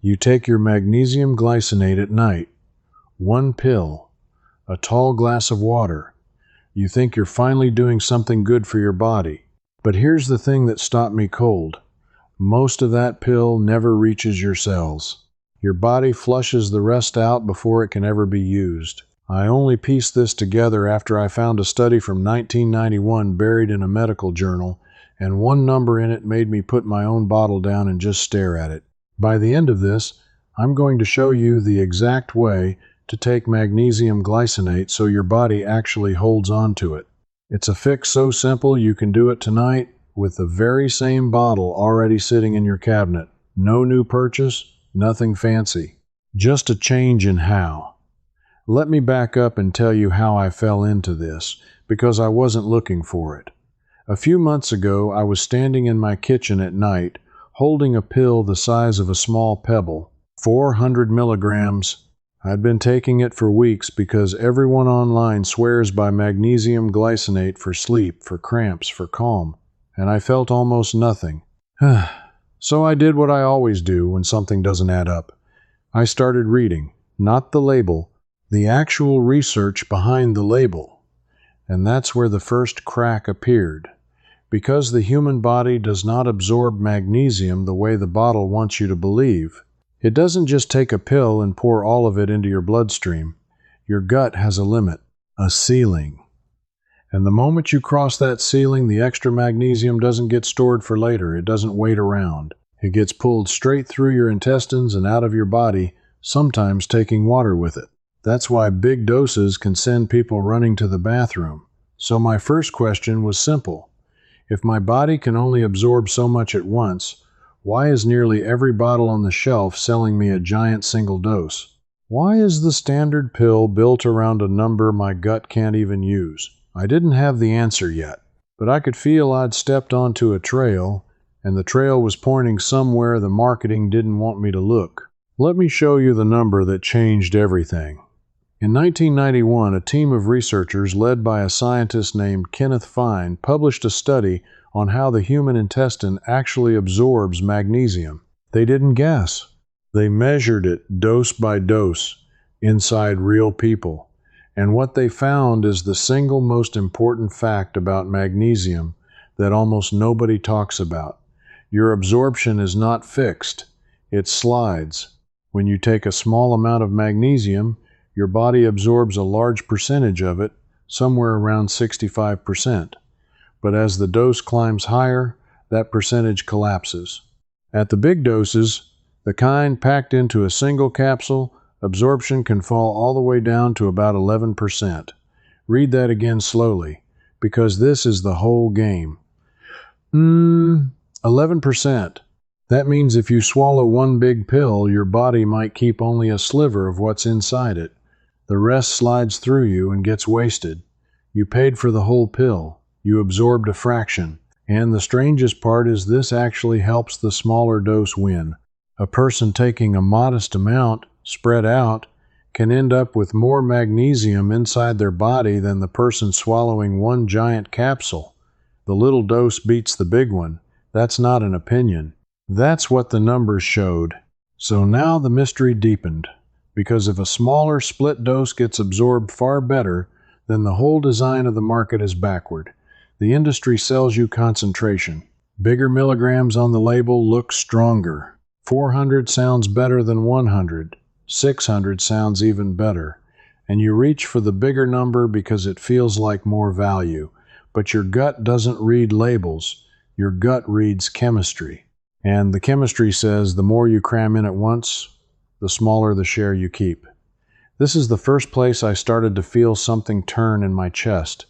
You take your magnesium glycinate at night. 1 pill. A tall glass of water. You think you're finally doing something good for your body. But here's the thing that stopped me cold. Most of that pill never reaches your cells. Your body flushes the rest out before it can ever be used. I only pieced this together after I found a study from 1991 buried in a medical journal, and one number in it made me put my own bottle down and just stare at it. By the end of this, I'm going to show you the exact way to take magnesium glycinate so your body actually holds on to it. It's a fix so simple you can do it tonight with the very same bottle already sitting in your cabinet. No new purchase, nothing fancy. Just a change in how. Let me back up and tell you how I fell into this, because I wasn't looking for it. A few months ago, I was standing in my kitchen at night, holding a pill the size of a small pebble, 400 milligrams. I'd been taking it for weeks because everyone online swears by magnesium glycinate for sleep, for cramps, for calm, and I felt almost nothing. So I did what I always do when something doesn't add up. I started reading, not the label, the actual research behind the label. And that's where the first crack appeared. Because the human body does not absorb magnesium the way the bottle wants you to believe, it doesn't just take a pill and pour all of it into your bloodstream. Your gut has a limit, a ceiling. And the moment you cross that ceiling, the extra magnesium doesn't get stored for later. It doesn't wait around. It gets pulled straight through your intestines and out of your body, sometimes taking water with it. That's why big doses can send people running to the bathroom. So my first question was simple. If my body can only absorb so much at once, why is nearly every bottle on the shelf selling me a giant single dose? Why is the standard pill built around a number my gut can't even use? I didn't have the answer yet, but I could feel I'd stepped onto a trail, and the trail was pointing somewhere the marketing didn't want me to look. Let me show you the number that changed everything. In 1991, a team of researchers led by a scientist named Kenneth Fine published a study on how the human intestine actually absorbs magnesium. They didn't guess. They measured it dose by dose inside real people. And what they found is the single most important fact about magnesium that almost nobody talks about. Your absorption is not fixed. It slides. When you take a small amount of magnesium, your body absorbs a large percentage of it, somewhere around 65%. But as the dose climbs higher, that percentage collapses. At the big doses, the kind packed into a single capsule, absorption can fall all the way down to about 11%. Read that again slowly, because this is the whole game. 11%. That means if you swallow one big pill, your body might keep only a sliver of what's inside it. The rest slides through you and gets wasted. You paid for the whole pill. You absorbed a fraction. And the strangest part is this actually helps the smaller dose win. A person taking a modest amount, spread out, can end up with more magnesium inside their body than the person swallowing one giant capsule. The little dose beats the big one. That's not an opinion. That's what the numbers showed. So now the mystery deepened. Because if a smaller split dose gets absorbed far better, then the whole design of the market is backward. The industry sells you concentration. Bigger milligrams on the label look stronger. 400 sounds better than 100. 600 sounds even better. And you reach for the bigger number because it feels like more value. But your gut doesn't read labels. Your gut reads chemistry. And the chemistry says the more you cram in at once, the smaller the share you keep. This is the first place I started to feel something turn in my chest,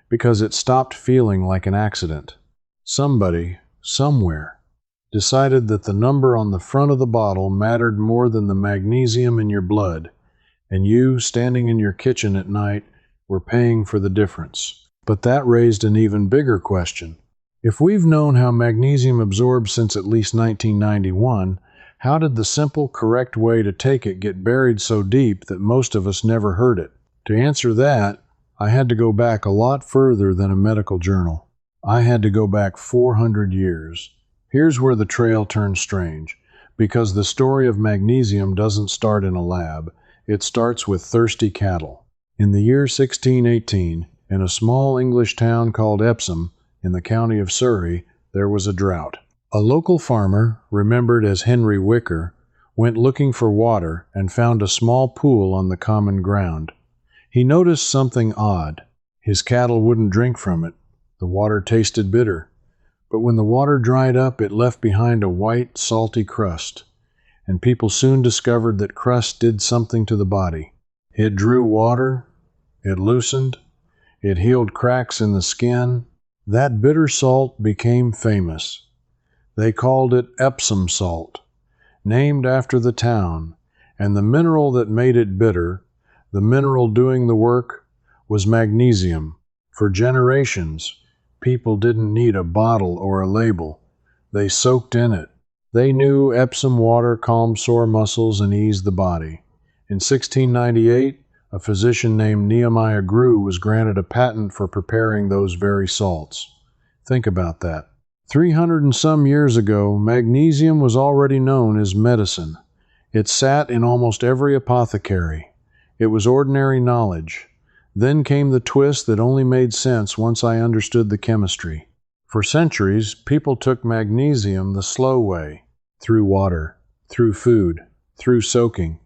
because it stopped feeling like an accident. Somebody, somewhere, decided that the number on the front of the bottle mattered more than the magnesium in your blood, and you, standing in your kitchen at night, were paying for the difference. But that raised an even bigger question. If we've known how magnesium absorbs since at least 1991, how did the simple, correct way to take it get buried so deep that most of us never heard it? To answer that, I had to go back a lot further than a medical journal. I had to go back 400 years. Here's where the trail turned strange. Because the story of magnesium doesn't start in a lab, it starts with thirsty cattle. In the year 1618, in a small English town called Epsom, in the county of Surrey, there was a drought. A local farmer, remembered as Henry Wicker, went looking for water and found a small pool on the common ground. He noticed something odd. His cattle wouldn't drink from it. The water tasted bitter. But when the water dried up, it left behind a white, salty crust. And people soon discovered that crust did something to the body. It drew water, it loosened, it healed cracks in the skin. That bitter salt became famous. They called it Epsom salt, named after the town, and the mineral that made it bitter, the mineral doing the work, was magnesium. For generations, people didn't need a bottle or a label. They soaked in it. They knew Epsom water calmed sore muscles and eased the body. In 1698, a physician named Nehemiah Grew was granted a patent for preparing those very salts. Think about that. 300 and some years ago, magnesium was already known as medicine. It sat in almost every apothecary. It was ordinary knowledge. Then came the twist that only made sense once I understood the chemistry. For centuries, people took magnesium the slow way, through water, through food, through soaking.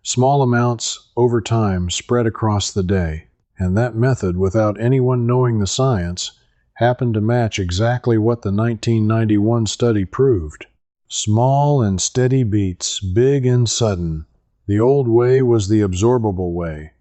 Small amounts, over time, spread across the day, and that method, without anyone knowing the science, happened to match exactly what the 1991 study proved. Small and steady beats, big and sudden. The old way was the absorbable way.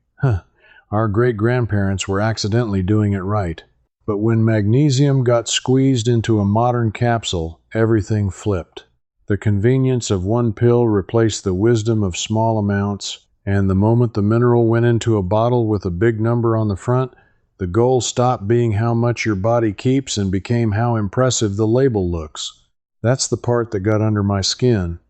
Our great-grandparents were accidentally doing it right. But when magnesium got squeezed into a modern capsule, everything flipped. The convenience of one pill replaced the wisdom of small amounts, and the moment the mineral went into a bottle with a big number on the front, the goal stopped being how much your body keeps and became how impressive the label looks. That's the part that got under my skin.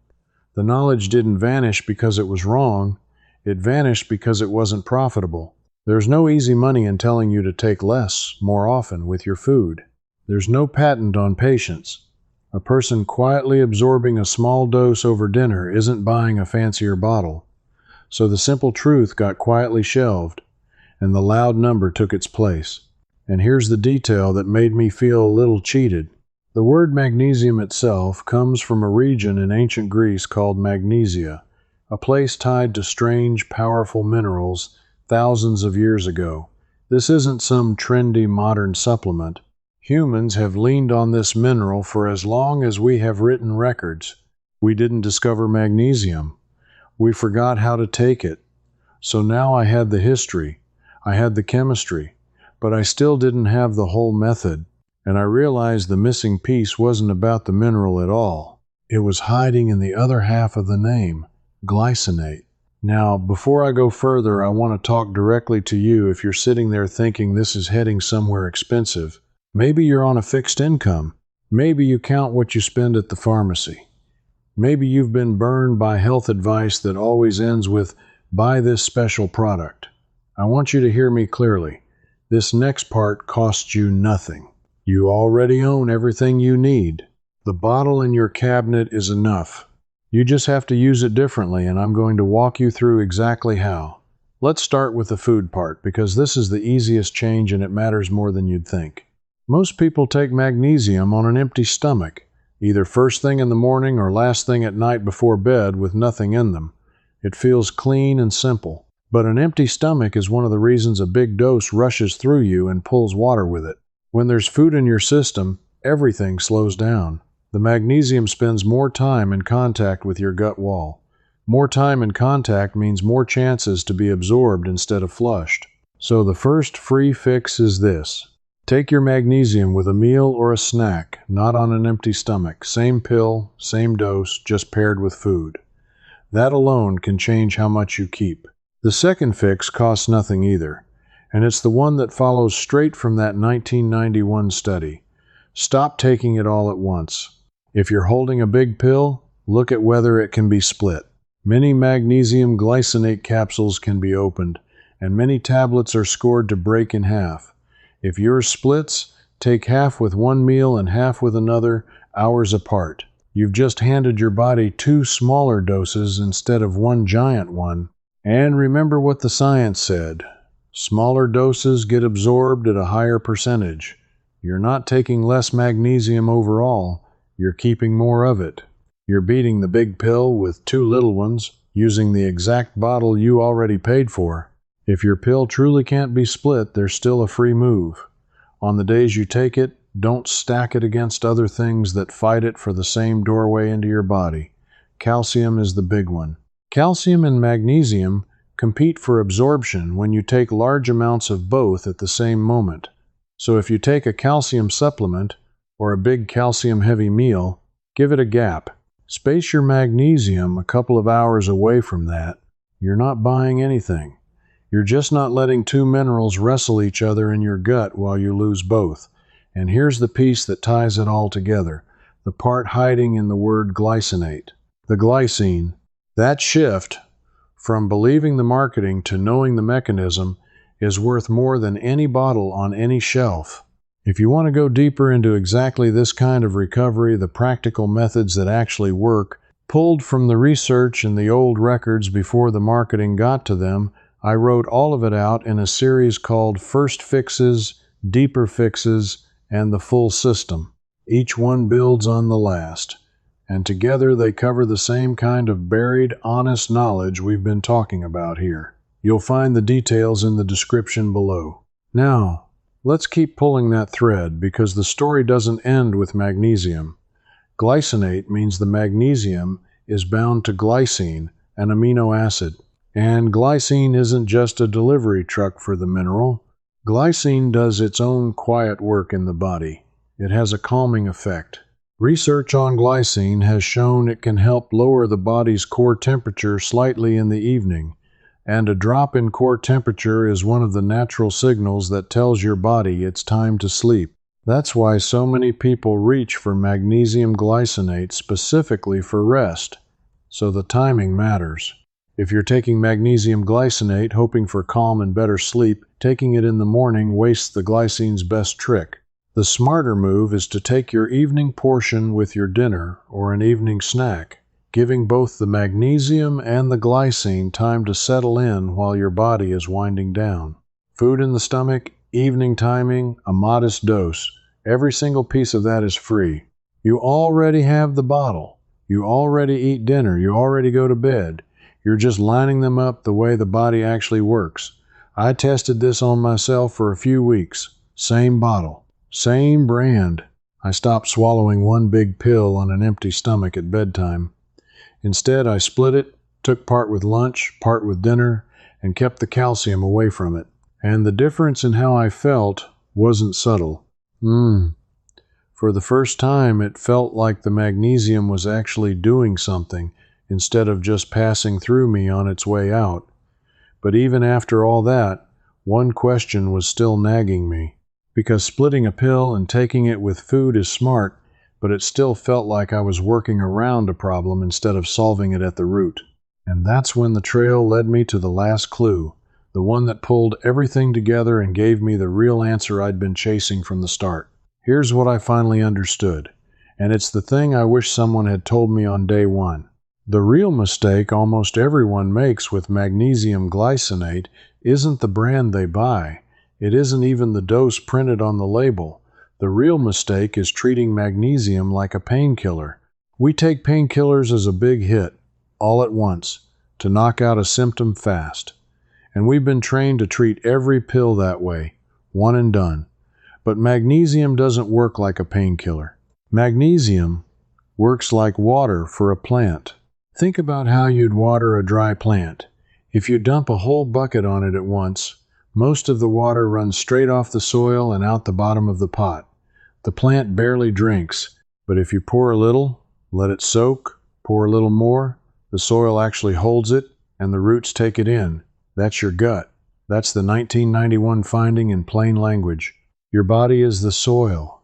The knowledge didn't vanish because it was wrong. It vanished because it wasn't profitable. There's no easy money in telling you to take less, more often, with your food. There's no patent on patience. A person quietly absorbing a small dose over dinner isn't buying a fancier bottle. So the simple truth got quietly shelved, and the loud number took its place. And here's the detail that made me feel a little cheated. The word magnesium itself comes from a region in ancient Greece called Magnesia, a place tied to strange, powerful minerals thousands of years ago. This isn't some trendy modern supplement. Humans have leaned on this mineral for as long as we have written records. We didn't discover magnesium. We forgot how to take it. So now I had the history. I had the chemistry. But I still didn't have the whole method. And I realized the missing piece wasn't about the mineral at all. It was hiding in the other half of the name, glycinate. Now, before I go further, I want to talk directly to you if you're sitting there thinking this is heading somewhere expensive. Maybe you're on a fixed income. Maybe you count what you spend at the pharmacy. Maybe you've been burned by health advice that always ends with, buy this special product. I want you to hear me clearly. This next part costs you nothing. You already own everything you need. The bottle in your cabinet is enough. You just have to use it differently, and I'm going to walk you through exactly how. Let's start with the food part, because this is the easiest change and it matters more than you'd think. Most people take magnesium on an empty stomach, either first thing in the morning or last thing at night before bed with nothing in them. It feels clean and simple. But an empty stomach is one of the reasons a big dose rushes through you and pulls water with it. When there's food in your system, everything slows down. The magnesium spends more time in contact with your gut wall. More time in contact means more chances to be absorbed instead of flushed. So the first free fix is this. Take your magnesium with a meal or a snack, not on an empty stomach. Same pill, same dose, just paired with food. That alone can change how much you keep. The second fix costs nothing either, and it's the one that follows straight from that 1991 study. Stop taking it all at once. If you're holding a big pill, look at whether it can be split. Many magnesium glycinate capsules can be opened, and many tablets are scored to break in half. If yours splits, take half with one meal and half with another, hours apart. You've just handed your body two smaller doses instead of one giant one. And remember what the science said. Smaller doses get absorbed at a higher percentage. You're not taking less magnesium overall, you're keeping more of it. You're beating the big pill with two little ones, using the exact bottle you already paid for. If your pill truly can't be split, there's still a free move. On the days you take it, don't stack it against other things that fight it for the same doorway into your body. Calcium is the big one. Calcium and magnesium compete for absorption when you take large amounts of both at the same moment. So if you take a calcium supplement or a big calcium-heavy meal, give it a gap. Space your magnesium a couple of hours away from that. You're not buying anything. You're just not letting two minerals wrestle each other in your gut while you lose both. And here's the piece that ties it all together, the part hiding in the word glycinate. The glycine. That shift from believing the marketing to knowing the mechanism is worth more than any bottle on any shelf. If you want to go deeper into exactly this kind of recovery, the practical methods that actually work, pulled from the research and the old records before the marketing got to them, I wrote all of it out in a series called First Fixes, Deeper Fixes, and the Full System. Each one builds on the last. And together they cover the same kind of buried, honest knowledge we've been talking about here. You'll find the details in the description below. Now, let's keep pulling that thread because the story doesn't end with magnesium. Glycinate means the magnesium is bound to glycine, an amino acid. And glycine isn't just a delivery truck for the mineral. Glycine does its own quiet work in the body. It has a calming effect. Research on glycine has shown it can help lower the body's core temperature slightly in the evening, and a drop in core temperature is one of the natural signals that tells your body it's time to sleep. That's why so many people reach for magnesium glycinate specifically for rest, so the timing matters. If you're taking magnesium glycinate hoping for calm and better sleep, taking it in the morning wastes the glycine's best trick. The smarter move is to take your evening portion with your dinner or an evening snack, giving both the magnesium and the glycine time to settle in while your body is winding down. Food in the stomach, evening timing, a modest dose. Every single piece of that is free. You already have the bottle. You already eat dinner. You already go to bed. You're just lining them up the way the body actually works. I tested this on myself for a few weeks. Same bottle. Same brand. I stopped swallowing one big pill on an empty stomach at bedtime. Instead, I split it, took part with lunch, part with dinner, and kept the calcium away from it. And the difference in how I felt wasn't subtle. For the first time, it felt like the magnesium was actually doing something instead of just passing through me on its way out. But even after all that, one question was still nagging me. Because splitting a pill and taking it with food is smart, but it still felt like I was working around a problem instead of solving it at the root. And that's when the trail led me to the last clue, the one that pulled everything together and gave me the real answer I'd been chasing from the start. Here's what I finally understood, and it's the thing I wish someone had told me on day one. The real mistake almost everyone makes with magnesium glycinate isn't the brand they buy. It isn't even the dose printed on the label. The real mistake is treating magnesium like a painkiller. We take painkillers as a big hit, all at once, to knock out a symptom fast. And we've been trained to treat every pill that way, one and done. But magnesium doesn't work like a painkiller. Magnesium works like water for a plant. Think about how you'd water a dry plant. If you dump a whole bucket on it at once, most of the water runs straight off the soil and out the bottom of the pot. The plant barely drinks, but if you pour a little, let it soak, pour a little more, the soil actually holds it and the roots take it in. That's your gut. That's the 1991 finding in plain language. Your body is the soil.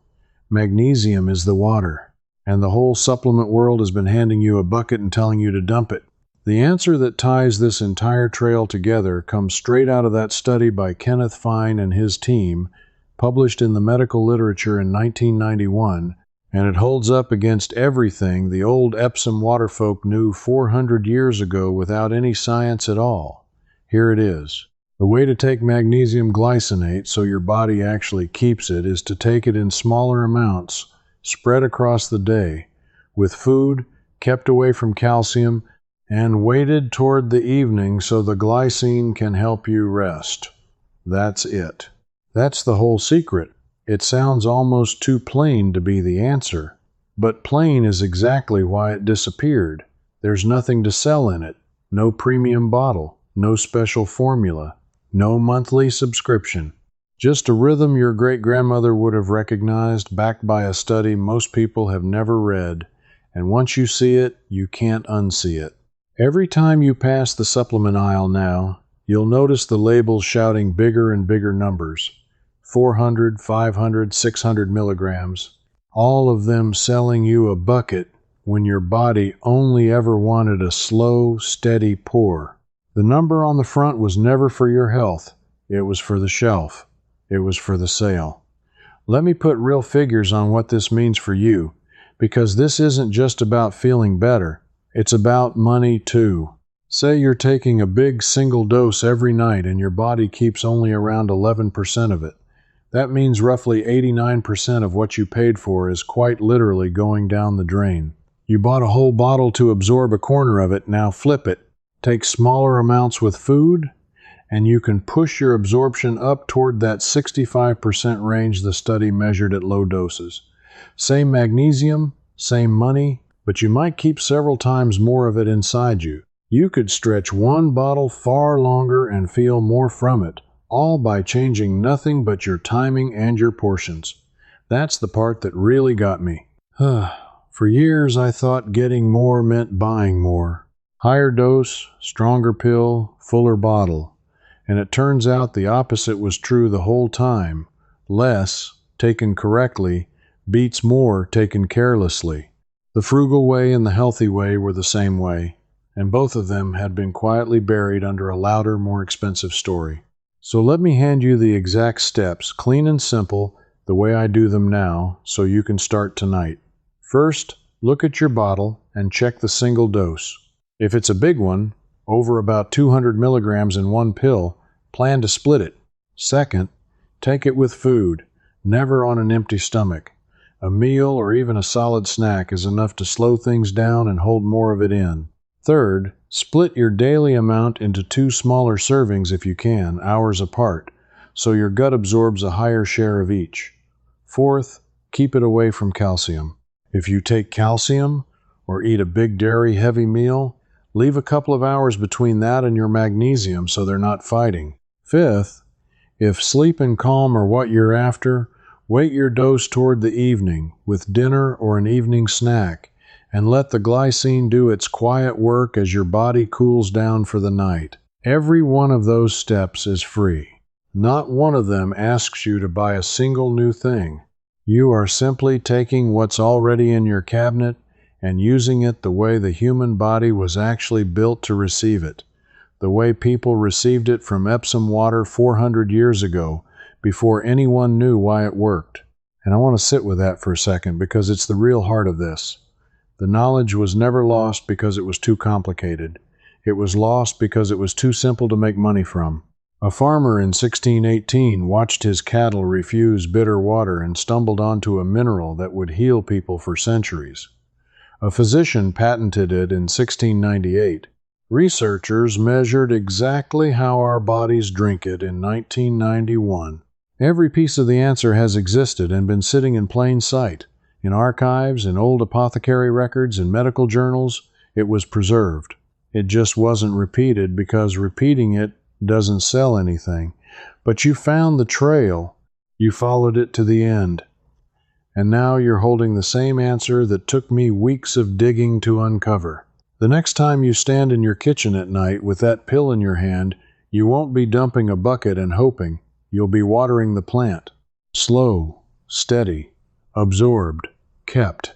Magnesium is the water. And the whole supplement world has been handing you a bucket and telling you to dump it. The answer that ties this entire trail together comes straight out of that study by Kenneth Fine and his team, published in the medical literature in 1991, And it holds up against everything the old Epsom waterfolk knew 400 years ago without any science at all. Here it is. The way to take magnesium glycinate so your body actually keeps it is to take it in smaller amounts, spread across the day, with food, kept away from calcium, and weighted toward the evening so the glycine can help you rest. That's it. That's the whole secret. It sounds almost too plain to be the answer, but plain is exactly why it disappeared. There's nothing to sell in it. No premium bottle, no special formula, no monthly subscription. Just a rhythm your great-grandmother would have recognized, backed by a study most people have never read, and once you see it, you can't unsee it. Every time you pass the supplement aisle now, you'll notice the labels shouting bigger and bigger numbers. 400, 500, 600 milligrams, all of them selling you a bucket when your body only ever wanted a slow, steady pour. The number on the front was never for your health. It was for the shelf. It was for the sale. Let me put real figures on what this means for you, because this isn't just about feeling better. It's about money too. Say you're taking a big single dose every night and your body keeps only around 11% of it. That means roughly 89% of what you paid for is quite literally going down the drain. You bought a whole bottle to absorb a corner of it, now flip it. Take smaller amounts with food, and you can push your absorption up toward that 65% range the study measured at low doses. Same magnesium, same money, but you might keep several times more of it inside you. You could stretch one bottle far longer and feel more from it, all by changing nothing but your timing and your portions. That's the part that really got me. For years I thought getting more meant buying more. Higher dose, stronger pill, fuller bottle. And it turns out the opposite was true the whole time. Less, taken correctly, beats more taken carelessly. The frugal way and the healthy way were the same way, and both of them had been quietly buried under a louder, more expensive story. So let me hand you the exact steps, clean and simple, the way I do them now, so you can start tonight. First, look at your bottle and check the single dose. If it's a big one, over about 200 milligrams in one pill, plan to split it. Second, take it with food, never on an empty stomach. A meal or even a solid snack is enough to slow things down and hold more of it in. Third, split your daily amount into 2 smaller servings if you can, hours apart, so your gut absorbs a higher share of each. Fourth, keep it away from calcium. If you take calcium or eat a big dairy-heavy meal, leave a couple of hours between that and your magnesium so they're not fighting. Fifth, if sleep and calm are what you're after, weight your dose toward the evening with dinner or an evening snack, and let the glycine do its quiet work as your body cools down for the night. Every one of those steps is free. Not one of them asks you to buy a single new thing. You are simply taking what's already in your cabinet and using it the way the human body was actually built to receive it, the way people received it from Epsom water 400 years ago, before anyone knew why it worked. And I want to sit with that for a second because it's the real heart of this. The knowledge was never lost because it was too complicated. It was lost because it was too simple to make money from. A farmer in 1618 watched his cattle refuse bitter water and stumbled onto a mineral that would heal people for centuries. A physician patented it in 1698. Researchers measured exactly how our bodies drink it in 1991. Every piece of the answer has existed and been sitting in plain sight. In archives, in old apothecary records, in medical journals, it was preserved. It just wasn't repeated because repeating it doesn't sell anything. But you found the trail. You followed it to the end. And now you're holding the same answer that took me weeks of digging to uncover. The next time you stand in your kitchen at night with that pill in your hand, you won't be dumping a bucket and hoping. You'll be watering the plant. Slow, steady, absorbed, kept.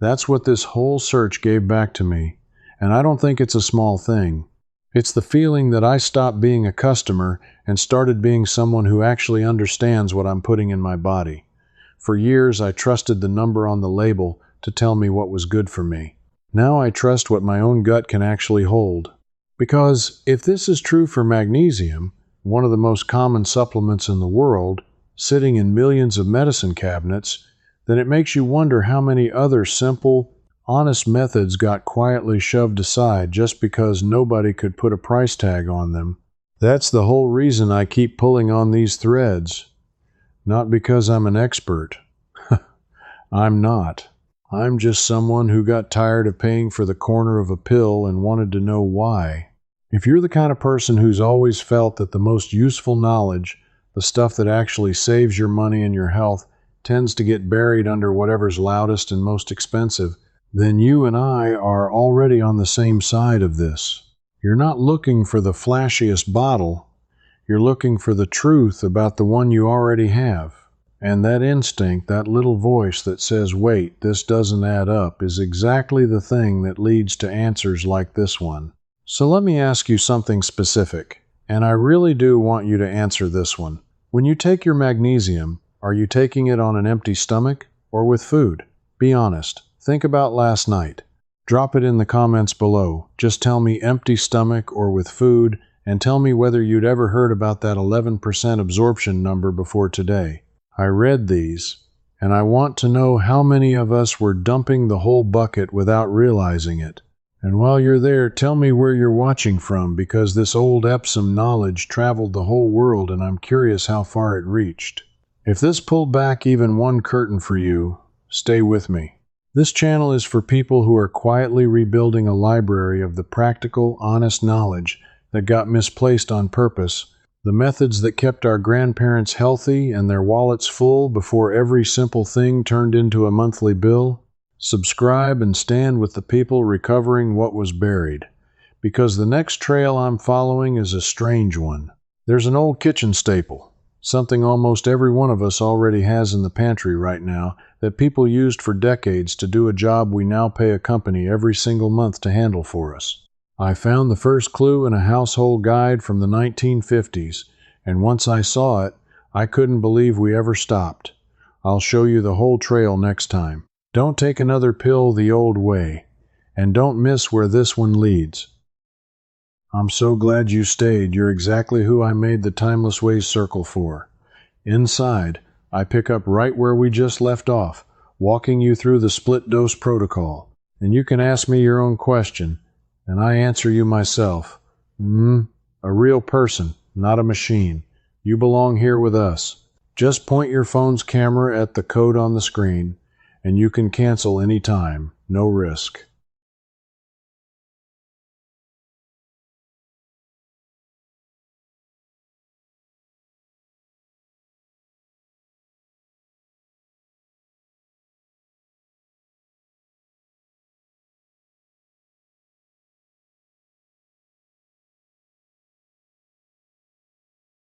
That's what this whole search gave back to me, and I don't think it's a small thing. It's the feeling that I stopped being a customer and started being someone who actually understands what I'm putting in my body. For years, I trusted the number on the label to tell me what was good for me. Now I trust what my own gut can actually hold. Because if this is true for magnesium, one of the most common supplements in the world, sitting in millions of medicine cabinets, then it makes you wonder how many other simple, honest methods got quietly shoved aside just because nobody could put a price tag on them. That's the whole reason I keep pulling on these threads. Not because I'm an expert. I'm not. I'm just someone who got tired of paying for the corner of a pill and wanted to know why. If you're the kind of person who's always felt that the most useful knowledge, the stuff that actually saves your money and your health, tends to get buried under whatever's loudest and most expensive, then you and I are already on the same side of this. You're not looking for the flashiest bottle. You're looking for the truth about the one you already have. And that instinct, that little voice that says, wait, this doesn't add up, is exactly the thing that leads to answers like this one. So let me ask you something specific, and I really do want you to answer this one. When you take your magnesium, are you taking it on an empty stomach or with food? Be honest. Think about last night. Drop it in the comments below. Just tell me empty stomach or with food, and tell me whether you'd ever heard about that 11% absorption number before today. I read these, and I want to know how many of us were dumping the whole bucket without realizing it. And while you're there, tell me where you're watching from, because this old Epsom knowledge traveled the whole world and I'm curious how far it reached. If this pulled back even one curtain for you, stay with me. This channel is for people who are quietly rebuilding a library of the practical, honest knowledge that got misplaced on purpose, the methods that kept our grandparents healthy and their wallets full before every simple thing turned into a monthly bill. Subscribe and stand with the people recovering what was buried, because the next trail I'm following is a strange one. There's an old kitchen staple, something almost every one of us already has in the pantry right now, that people used for decades to do a job we now pay a company every single month to handle for us. I found the first clue in a household guide from the 1950s, and once I saw it, I couldn't believe we ever stopped. I'll show you the whole trail next time. Don't take another pill the old way, and don't miss where this one leads. I'm so glad you stayed. You're exactly who I made the Timeless Ways Circle for. Inside, I pick up right where we just left off, walking you through the split dose protocol. And you can ask me your own question, and I answer you myself. A real person, not a machine. You belong here with us. Just point your phone's camera at the code on the screen, and you can cancel any time. No risk.